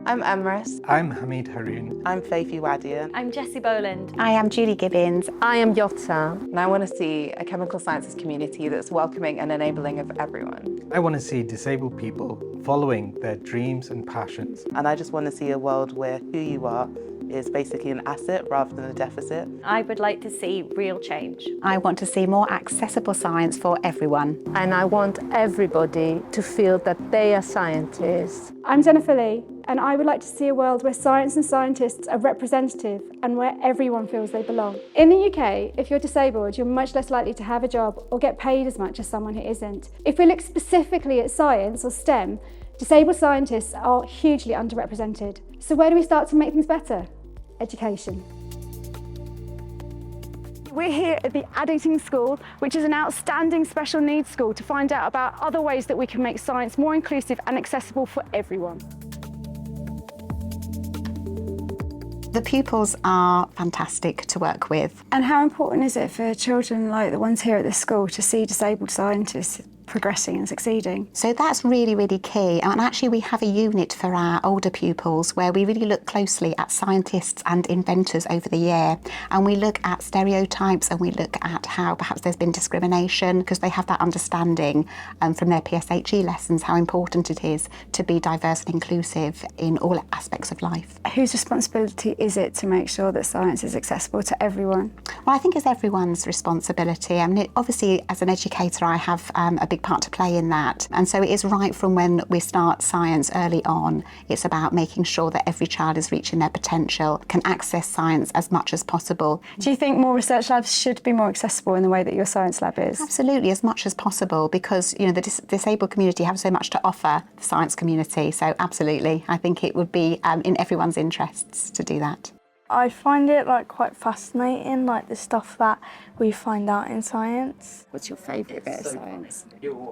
I'm Emrys. I'm Hamid Haroon. I'm Faithy Wadia. I'm Jessie Boland. I am Julie Gibbons. I am Yotza. And I want to see a chemical sciences community that's welcoming and enabling of everyone. I want to see disabled people following their dreams and passions. And I just want to see a world where who you are is basically an asset rather than a deficit. I would like to see real change. I want to see more accessible science for everyone. And I want everybody to feel that they are scientists. I'm Jennifer Lee, and I would like to see a world where science and scientists are representative and where everyone feels they belong. In the UK, if you're disabled, you're much less likely to have a job or get paid as much as someone who isn't. If we look specifically at science or STEM, disabled scientists are hugely underrepresented. So where do we start to make things better? Education. We're here at the Addington School, which is an outstanding special needs school, to find out about other ways that we can make science more inclusive and accessible for everyone. The pupils are fantastic to work with. And how important is it for children like the ones here at this school to see disabled scientists progressing and succeeding? So that's really, really key. And actually we have a unit for our older pupils where we really look closely at scientists and inventors over the year. And we look at stereotypes and we look at how perhaps there's been discrimination, because they have that understanding from their PSHE lessons, how important it is to be diverse and inclusive in all aspects of life. Whose responsibility is it to make sure that science is accessible to everyone? Well, I think it's everyone's responsibility. I mean, obviously, as an educator, I have a big part to play in that. And so it is right from when we start science early on. It's about making sure that every child is reaching their potential, can access science as much as possible. Do you think more research labs should be more accessible in the way that your science lab is? Absolutely, as much as possible, because you know the disabled community have so much to offer the science community. So absolutely, I think it would be in everyone's interests to do that. I find it quite fascinating, the stuff that we find out in science. What's your favourite bit of science?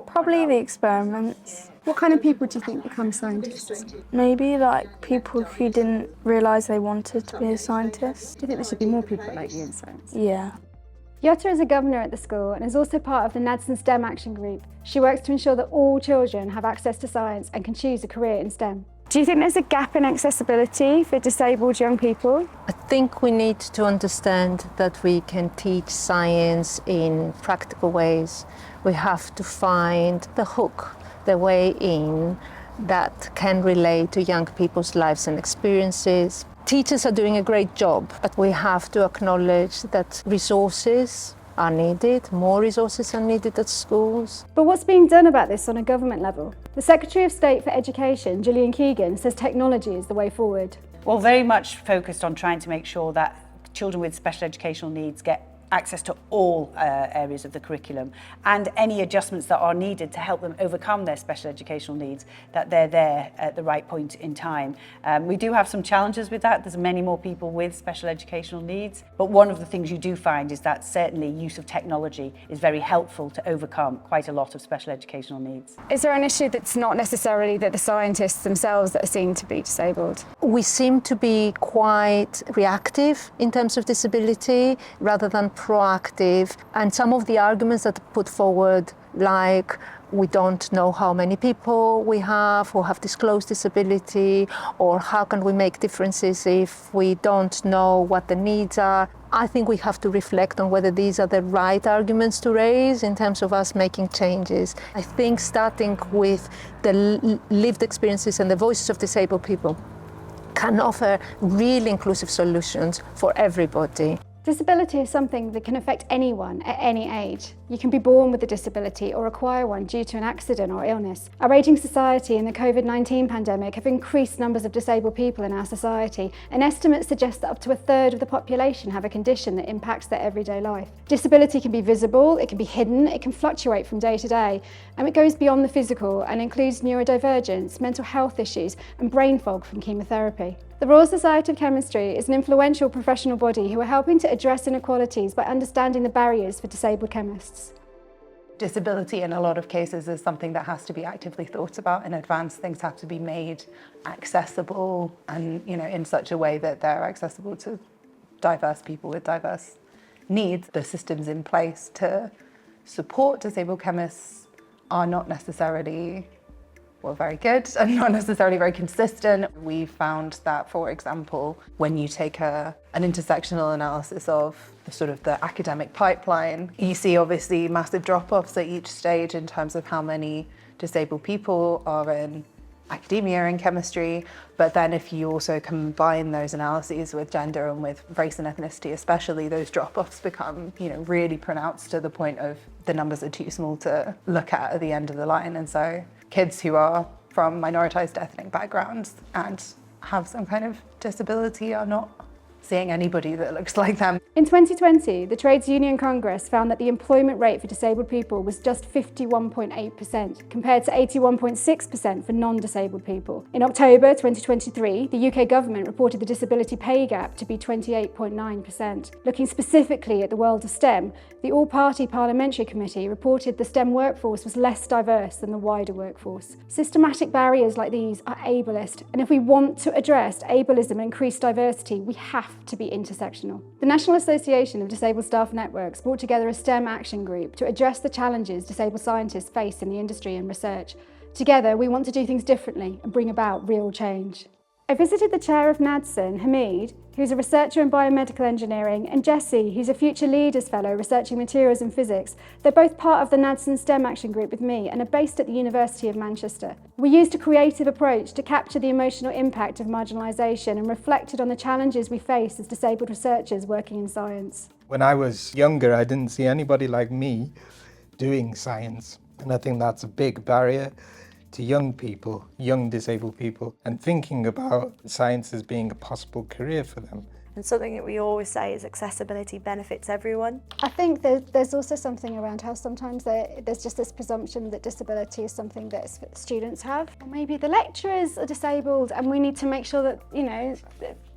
Probably the experiments. What kind of people do you think become scientists? Maybe people who didn't realise they wanted to be a scientist. Do you think there should be more people like you in science? Yeah. Yota is a governor at the school and is also part of the NADSN STEM Action Group. She works to ensure that all children have access to science and can choose a career in STEM. Do you think there's a gap in accessibility for disabled young people? I think we need to understand that we can teach science in practical ways. We have to find the hook, the way in that can relate to young people's lives and experiences. Teachers are doing a great job, but we have to acknowledge that resources are needed, more resources are needed at schools. But what's being done about this on a government level? The Secretary of State for Education, Gillian Keegan, says technology is the way forward. Well, very much focused on trying to make sure that children with special educational needs get access to all areas of the curriculum, and any adjustments that are needed to help them overcome their special educational needs, that they're there at the right point in time. We do have some challenges with that. There's many more people with special educational needs, but one of the things you do find is that certainly use of technology is very helpful to overcome quite a lot of special educational needs. Is there an issue that's not necessarily that the scientists themselves that are seen to be disabled? We seem to be quite reactive in terms of disability rather than proactive, and some of the arguments that are put forward, like we don't know how many people we have who have disclosed disability, or how can we make differences if we don't know what the needs are. I think we have to reflect on whether these are the right arguments to raise in terms of us making changes. I think starting with the lived experiences and the voices of disabled people can offer really inclusive solutions for everybody. Disability is something that can affect anyone at any age. You can be born with a disability or acquire one due to an accident or illness. Our ageing society and the COVID-19 pandemic have increased numbers of disabled people in our society, and estimates suggest that up to a third of the population have a condition that impacts their everyday life. Disability can be visible, it can be hidden, it can fluctuate from day to day, and it goes beyond the physical and includes neurodivergence, mental health issues, and brain fog from chemotherapy. The Royal Society of Chemistry is an influential professional body who are helping to address inequalities by understanding the barriers for disabled chemists. Disability in a lot of cases is something that has to be actively thought about in advance. Things have to be made accessible and, in such a way that they're accessible to diverse people with diverse needs. The systems in place to support disabled chemists are not necessarily very good and not necessarily very consistent. We found that, for example, when you take an intersectional analysis of the academic pipeline, you see obviously massive drop-offs at each stage in terms of how many disabled people are in academia and chemistry. But then if you also combine those analyses with gender and with race and ethnicity especially, those drop-offs become, really pronounced to the point of the numbers are too small to look at the end of the line. And so kids who are from minoritized ethnic backgrounds and have some kind of disability are not seeing anybody that looks like them. In 2020, the Trades Union Congress found that the employment rate for disabled people was just 51.8%, compared to 81.6% for non-disabled people. In October 2023, the UK government reported the disability pay gap to be 28.9%. Looking specifically at the world of STEM, the All-Party Parliamentary Committee reported the STEM workforce was less diverse than the wider workforce. Systematic barriers like these are ableist, and if we want to address ableism and increase diversity, we have to be intersectional. The National Association of Disabled Staff Networks brought together a STEM action group to address the challenges disabled scientists face in the industry and research. Together, we want to do things differently and bring about real change. I visited the chair of NADSEN, Hamid, who's a researcher in biomedical engineering, and Jessie, who's a Future Leaders Fellow researching materials and physics. They're both part of the NADSEN STEM Action Group with me and are based at the University of Manchester. We used a creative approach to capture the emotional impact of marginalisation and reflected on the challenges we face as disabled researchers working in science. When I was younger, I didn't see anybody like me doing science. And I think that's a big barrier to young people, young disabled people, and thinking about science as being a possible career for them. And something that we always say is accessibility benefits everyone. I think there's also something around how sometimes there's just this presumption that disability is something that students have. Or maybe the lecturers are disabled and we need to make sure that,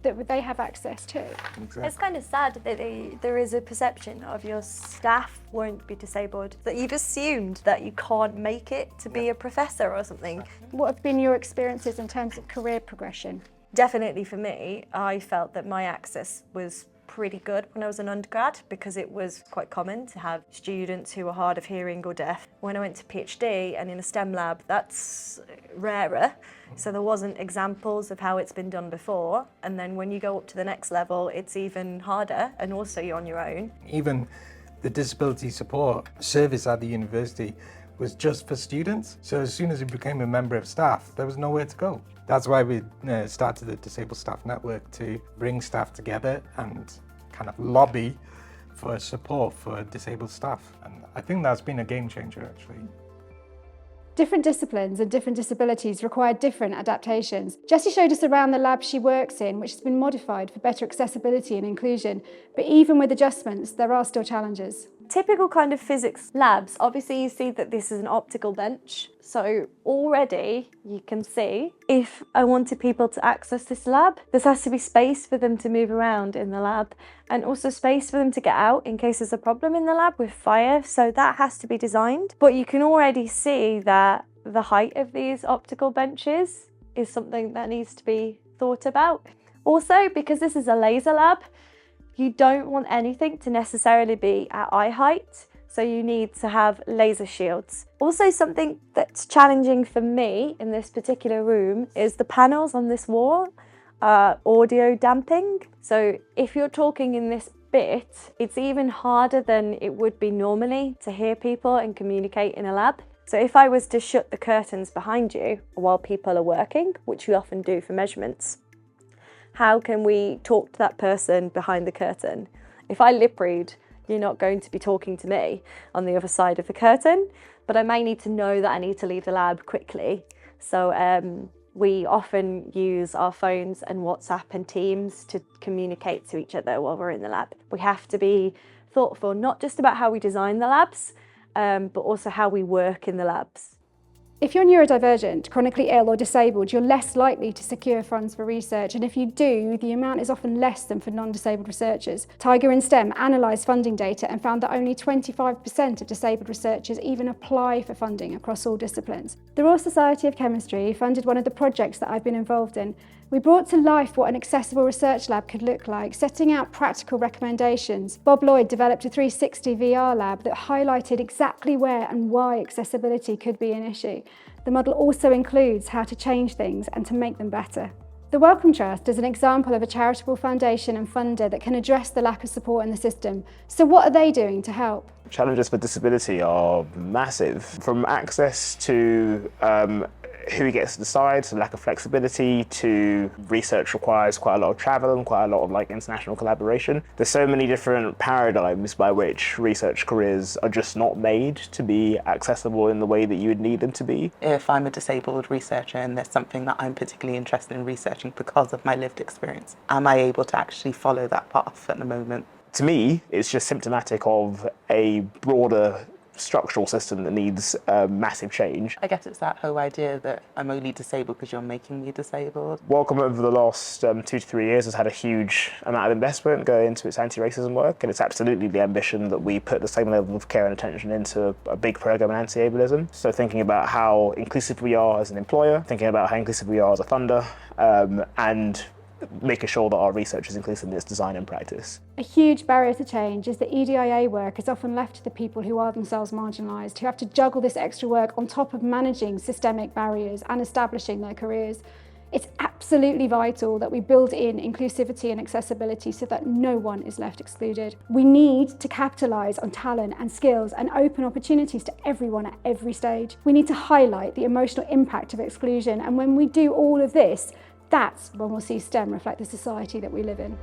that they have access too. Exactly. It's kind of sad that there is a perception of your staff won't be disabled, that you've assumed that you can't make it to be a professor or something. What have been your experiences in terms of career progression? Definitely for me, I felt that my access was pretty good when I was an undergrad because it was quite common to have students who were hard of hearing or deaf. When I went to PhD and in a STEM lab, that's rarer. So there wasn't examples of how it's been done before. And then when you go up to the next level, it's even harder and also you're on your own. Even the disability support service at the university was just for students. So as soon as you became a member of staff, there was nowhere to go. That's why we started the Disabled Staff Network, to bring staff together and kind of lobby for support for disabled staff. And I think that's been a game changer, actually. Different disciplines and different disabilities require different adaptations. Jessie showed us around the lab she works in, which has been modified for better accessibility and inclusion. But even with adjustments, there are still challenges. Typical kind of physics labs, obviously you see that this is an optical bench. So already you can see if I wanted people to access this lab, there has to be space for them to move around in the lab and also space for them to get out in case there's a problem in the lab with fire. So that has to be designed. But you can already see that the height of these optical benches is something that needs to be thought about. Also, because this is a laser lab, you don't want anything to necessarily be at eye height, so you need to have laser shields. Also, something that's challenging for me in this particular room is the panels on this wall are audio damping. So if you're talking in this bit, it's even harder than it would be normally to hear people and communicate in a lab. So if I was to shut the curtains behind you while people are working, which we often do for measurements, how can we talk to that person behind the curtain? If I lip read, you're not going to be talking to me on the other side of the curtain, but I may need to know that I need to leave the lab quickly. So we often use our phones and WhatsApp and Teams to communicate to each other while we're in the lab. We have to be thoughtful, not just about how we design the labs, but also how we work in the labs. If you're neurodivergent, chronically ill or disabled, you're less likely to secure funds for research, and if you do, the amount is often less than for non-disabled researchers. Tiger and STEM analysed funding data and found that only 25% of disabled researchers even apply for funding across all disciplines. The Royal Society of Chemistry funded one of the projects that I've been involved in. We brought to life what an accessible research lab could look like, setting out practical recommendations. Bob Lloyd developed a 360 VR lab that highlighted exactly where and why accessibility could be an issue. The model also includes how to change things and to make them better. The Wellcome Trust is an example of a charitable foundation and funder that can address the lack of support in the system. So what are they doing to help? Challenges for disability are massive, from access to who gets to decide, to lack of flexibility, to research requires quite a lot of travel and quite a lot of international collaboration. There's so many different paradigms by which research careers are just not made to be accessible in the way that you would need them to be. If I'm a disabled researcher and there's something that I'm particularly interested in researching because of my lived experience, am I able to actually follow that path at the moment? To me, it's just symptomatic of a broader structural system that needs massive change. I guess it's that whole idea that I'm only disabled because you're making me disabled. Wellcome over the last 2 to 3 years has had a huge amount of investment go into its anti-racism work, and it's absolutely the ambition that we put the same level of care and attention into a big program in anti-ableism. So thinking about how inclusive we are as an employer, thinking about how inclusive we are as a funder, and making sure that our research is inclusive in its design and practice. A huge barrier to change is that EDIA work is often left to the people who are themselves marginalised, who have to juggle this extra work on top of managing systemic barriers and establishing their careers. It's absolutely vital that we build in inclusivity and accessibility so that no one is left excluded. We need to capitalise on talent and skills and open opportunities to everyone at every stage. We need to highlight the emotional impact of exclusion, and when we do all of this, that's when we'll see STEM reflect the society that we live in.